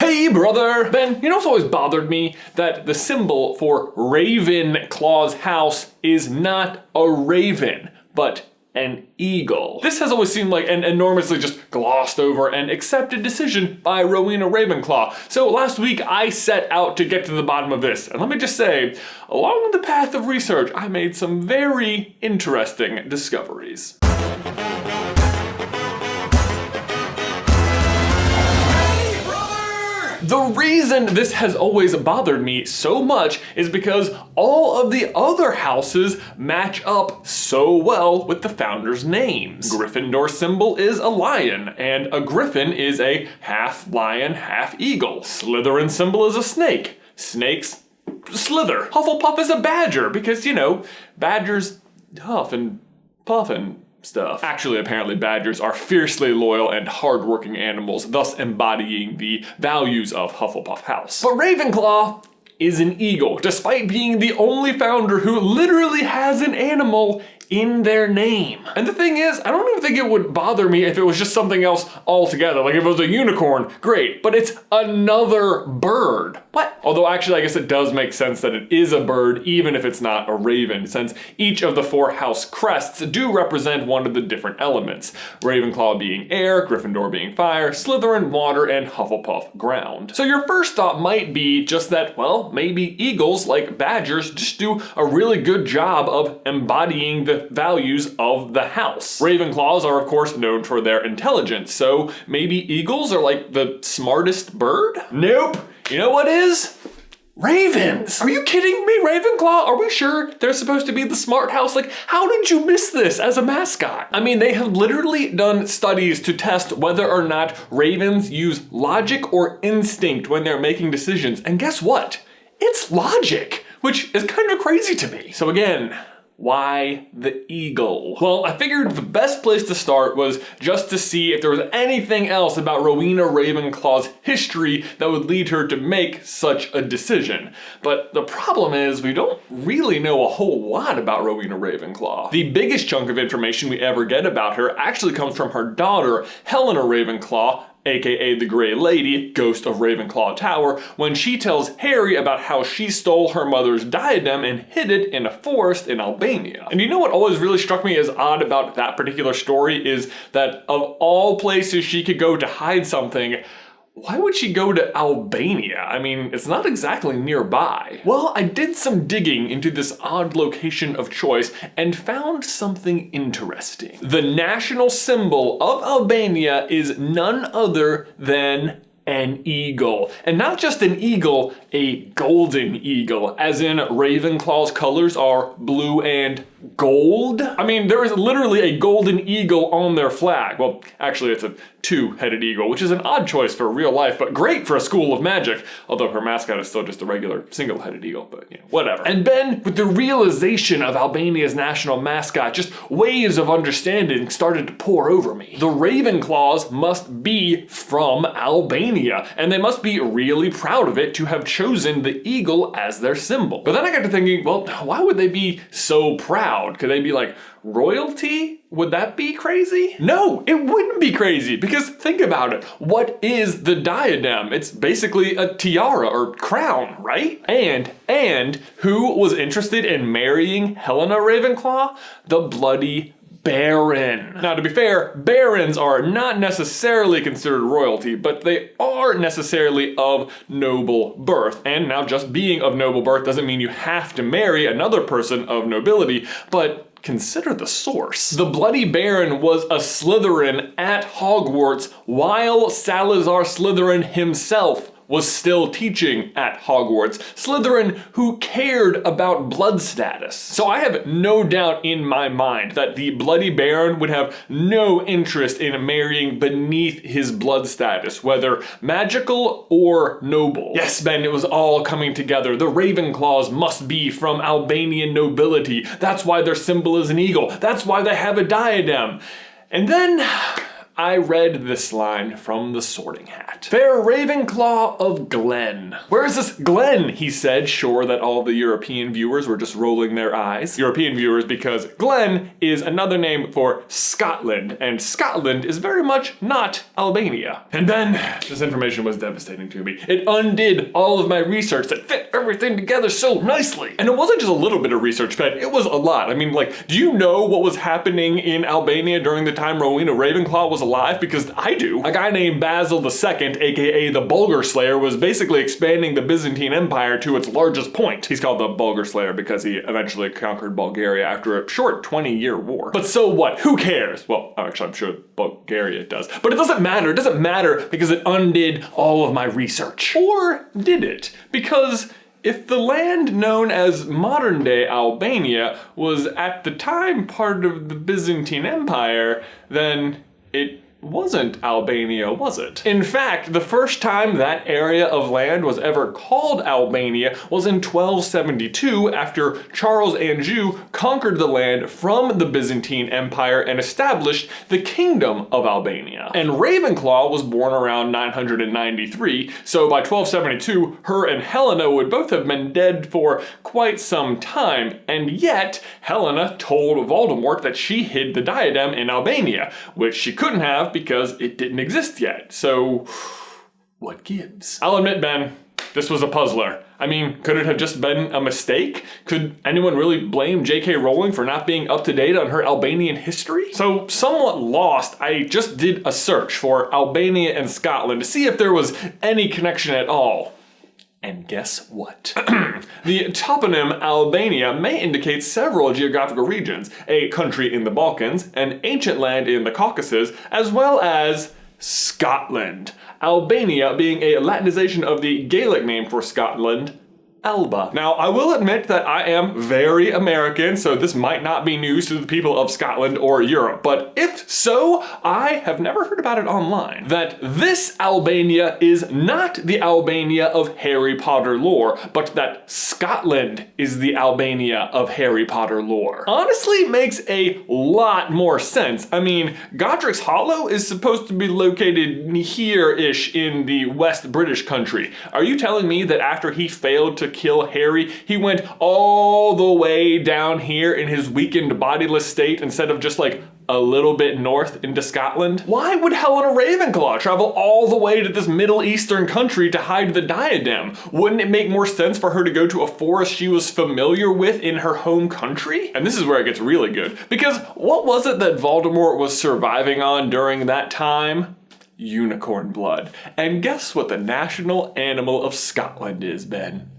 Hey brother! Ben, you know what's always bothered me? That the symbol for Ravenclaw's house is not a raven, but an eagle. This has always seemed like an enormously just glossed over and accepted decision by Rowena Ravenclaw. So last week I set out to get to the bottom of this, and let me just say, along the path of research, I made some very interesting discoveries. The reason this has always bothered me so much is because all of the other houses match up so well with the founders' names. Gryffindor's symbol is a lion, and a griffin is a half lion, half eagle. Slytherin's symbol is a snake. Snakes slither. Hufflepuff is a badger because, you know, badgers huff and puff and stuff. Actually, apparently badgers are fiercely loyal and hardworking animals, thus embodying the values of Hufflepuff House. But Ravenclaw is an eagle, despite being the only founder who literally has an animal in their name. And the thing is, I don't even think it would bother me if it was just something else altogether. Like if it was a unicorn, great, but it's another bird. What? Although actually I guess it does make sense that it is a bird even if it's not a raven, since each of the four house crests do represent one of the different elements. Ravenclaw being air, Gryffindor being fire, Slytherin water, and Hufflepuff ground. So your first thought might be just that, well, maybe eagles, like badgers, just do a really good job of embodying the values of the house. Ravenclaws are of course known for their intelligence, so maybe eagles are like the smartest bird? Nope. You know what is? Ravens! Are you kidding me, Ravenclaw? Are we sure they're supposed to be the smart house? Like, how did you miss this as a mascot? I mean, they have literally done studies to test whether or not ravens use logic or instinct when they're making decisions, and guess what? It's logic, which is kind of crazy to me. So again, why the eagle? Well, I figured the best place to start was just to see if there was anything else about Rowena Ravenclaw's history that would lead her to make such a decision. But the problem is we don't really know a whole lot about Rowena Ravenclaw. The biggest chunk of information we ever get about her actually comes from her daughter, Helena Ravenclaw, aka the Grey Lady, ghost of Ravenclaw Tower, when she tells Harry about how she stole her mother's diadem and hid it in a forest in Albania. And you know what always really struck me as odd about that particular story is that of all places she could go to hide something, why would she go to Albania? I mean, it's not exactly nearby. Well, I did some digging into this odd location of choice and found something interesting. The national symbol of Albania is none other than an eagle. And not just an eagle, a golden eagle, as in Ravenclaw's colors are blue and gold. I mean, there is literally a golden eagle on their flag. Well, actually it's a two-headed eagle, which is an odd choice for real life, but great for a school of magic. Although her mascot is still just a regular single-headed eagle, but you know, whatever. And then, with the realization of Albania's national mascot, just waves of understanding started to pour over me. The Ravenclaws must be from Albania, and they must be really proud of it to have chosen the eagle as their symbol. But then I got to thinking, well, why would they be so proud? Could they be like royalty? Would that be crazy? No, it wouldn't be crazy, because think about it. What is the diadem? It's basically a tiara or crown, right? And who was interested in marrying Helena Ravenclaw? The bloody Baron. Now, to be fair, barons are not necessarily considered royalty, but they are necessarily of noble birth. And now, just being of noble birth doesn't mean you have to marry another person of nobility, but consider the source. The Bloody Baron was a Slytherin at Hogwarts while Salazar Slytherin himself was still teaching at Hogwarts. Slytherin who cared about blood status. So I have no doubt in my mind that the Bloody Baron would have no interest in marrying beneath his blood status, whether magical or noble. Yes, Ben, it was all coming together. The Ravenclaws must be from Albanian nobility. That's why their symbol is an eagle. That's why they have a diadem. And then I read this line from the Sorting Hat. "Fair Ravenclaw of Glen." "Where is this Glen?" he said, sure that all the European viewers were just rolling their eyes. European viewers, because Glen is another name for Scotland, and Scotland is very much not Albania. And then, this information was devastating to me. It undid all of my research that fit everything together so nicely. And it wasn't just a little bit of research, Ben, it was a lot. I mean, like, do you know what was happening in Albania during the time Rowena Ravenclaw was alive? Because I do. A guy named Basil II, aka the Bulgar Slayer, was basically expanding the Byzantine Empire to its largest point. He's called the Bulgar Slayer because he eventually conquered Bulgaria after a short 20-year war. But so what? Who cares? Well, actually, I'm sure Bulgaria does. But it doesn't matter. It doesn't matter because it undid all of my research. Or did it? Because if the land known as modern-day Albania was at the time part of the Byzantine Empire, then it wasn't Albania, was it? In fact, the first time that area of land was ever called Albania was in 1272 after Charles Anjou conquered the land from the Byzantine Empire and established the Kingdom of Albania. And Ravenclaw was born around 993, so by 1272, her and Helena would both have been dead for quite some time, and yet Helena told Voldemort that she hid the diadem in Albania, which she couldn't have because it didn't exist yet. So, what gives? I'll admit, Ben, this was a puzzler. I mean, could it have just been a mistake? Could anyone really blame J.K. Rowling for not being up to date on her Albanian history? So, somewhat lost, I just did a search for Albania and Scotland to see if there was any connection at all. And guess what? The toponym Albania may indicate several geographical regions, a country in the Balkans, an ancient land in the Caucasus, as well as Scotland. Albania being a Latinization of the Gaelic name for Scotland, Alba. Now, I will admit that I am very American, so this might not be news to the people of Scotland or Europe, but if so, I have never heard about it online. That this Albania is not the Albania of Harry Potter lore, but that Scotland is the Albania of Harry Potter lore. Honestly, makes a lot more sense. I mean, Godric's Hollow is supposed to be located here-ish in the West British country. Are you telling me that after he failed to kill Harry, he went all the way down here in his weakened, bodiless state instead of just like a little bit north into Scotland? Why would Helena Ravenclaw travel all the way to this Middle Eastern country to hide the diadem? Wouldn't it make more sense for her to go to a forest she was familiar with in her home country? And this is where it gets really good, because what was it that Voldemort was surviving on during that time? Unicorn blood. And guess what the national animal of Scotland is, Ben?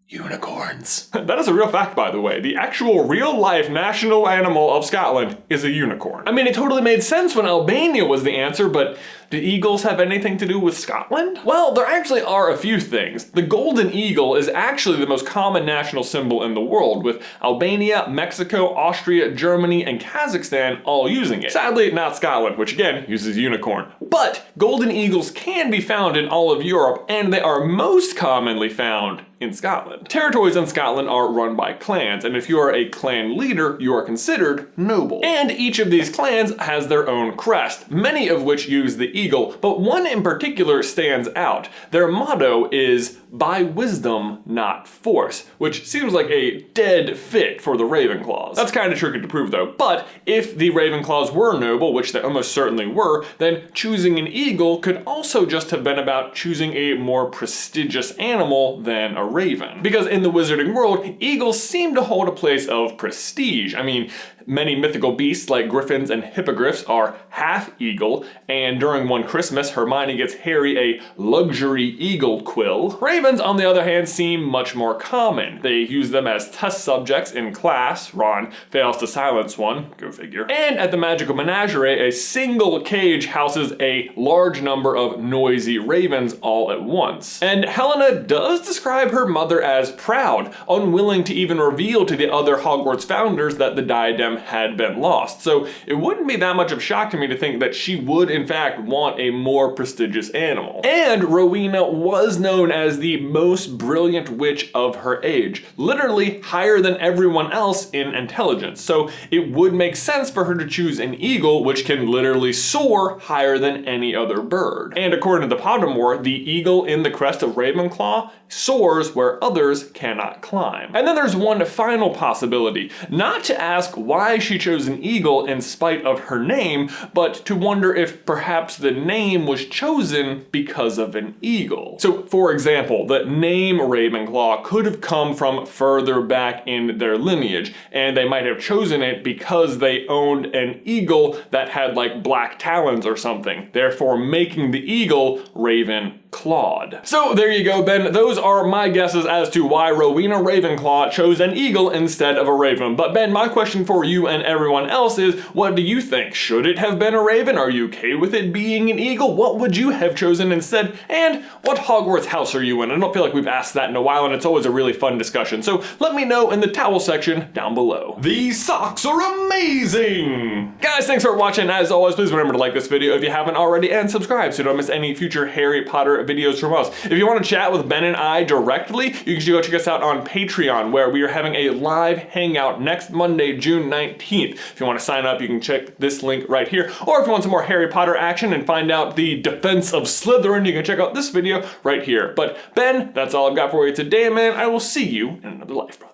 Unicorns. That is a real fact, by the way. The actual real-life national animal of Scotland is a unicorn. I mean, it totally made sense when Albania was the answer, but did eagles have anything to do with Scotland? Well, there actually are a few things. The golden eagle is actually the most common national symbol in the world, with Albania, Mexico, Austria, Germany, and Kazakhstan all using it. Sadly, not Scotland, which again uses unicorn. But golden eagles can be found in all of Europe, and they are most commonly found in Scotland. Territories in Scotland are run by clans, and if you are a clan leader, you are considered noble. And each of these clans has their own crest, many of which use the eagle, but one in particular stands out. Their motto is, "By wisdom, not force," which seems like a dead fit for the Ravenclaws. That's kind of tricky to prove though, but if the Ravenclaws were noble, which they almost certainly were, then choosing an eagle could also just have been about choosing a more prestigious animal than a raven. Because in the wizarding world, eagles seem to hold a place of prestige. I mean, many mythical beasts like griffins and hippogriffs are half eagle, and during one Christmas, Hermione gets Harry a luxury eagle quill. Ravens, on the other hand, seem much more common. They use them as test subjects in class. Ron fails to silence one, go figure. And at the Magical Menagerie, a single cage houses a large number of noisy ravens all at once. And Helena does describe her mother as proud, unwilling to even reveal to the other Hogwarts founders that the diadem them had been lost. So it wouldn't be that much of a shock to me to think that she would in fact want a more prestigious animal. And Rowena was known as the most brilliant witch of her age, literally higher than everyone else in intelligence. So it would make sense for her to choose an eagle, which can literally soar higher than any other bird. And according to the Pottermore, the eagle in the crest of Ravenclaw soars where others cannot climb. And then there's one final possibility, not to ask why she chose an eagle in spite of her name, but to wonder if perhaps the name was chosen because of an eagle. So for example, the name Ravenclaw could have come from further back in their lineage, and they might have chosen it because they owned an eagle that had like black talons or something, therefore making the eagle Ravenclawed. So there you go, Ben. Those are my guesses as to why Rowena Ravenclaw chose an eagle instead of a raven. But Ben, my question for you and everyone else is, what do you think? Should it have been a raven? Are you okay with it being an eagle? What would you have chosen instead? And what Hogwarts house are you in? I don't feel like we've asked that in a while, and it's always a really fun discussion. So let me know in the towel section down below. These socks are amazing! Guys, thanks for watching. As always, please remember to like this video if you haven't already, and subscribe so you don't miss any future Harry Potter videos from us. If you want to chat with Ben and I directly, you can go check us out on Patreon, where we are having a live hangout next Monday, June 19th. If you want to sign up, you can check this link right here. Or if you want some more Harry Potter action and find out the defense of Slytherin, you can check out this video right here. But Ben, that's all I've got for you today, man. I will see you in another life, brother.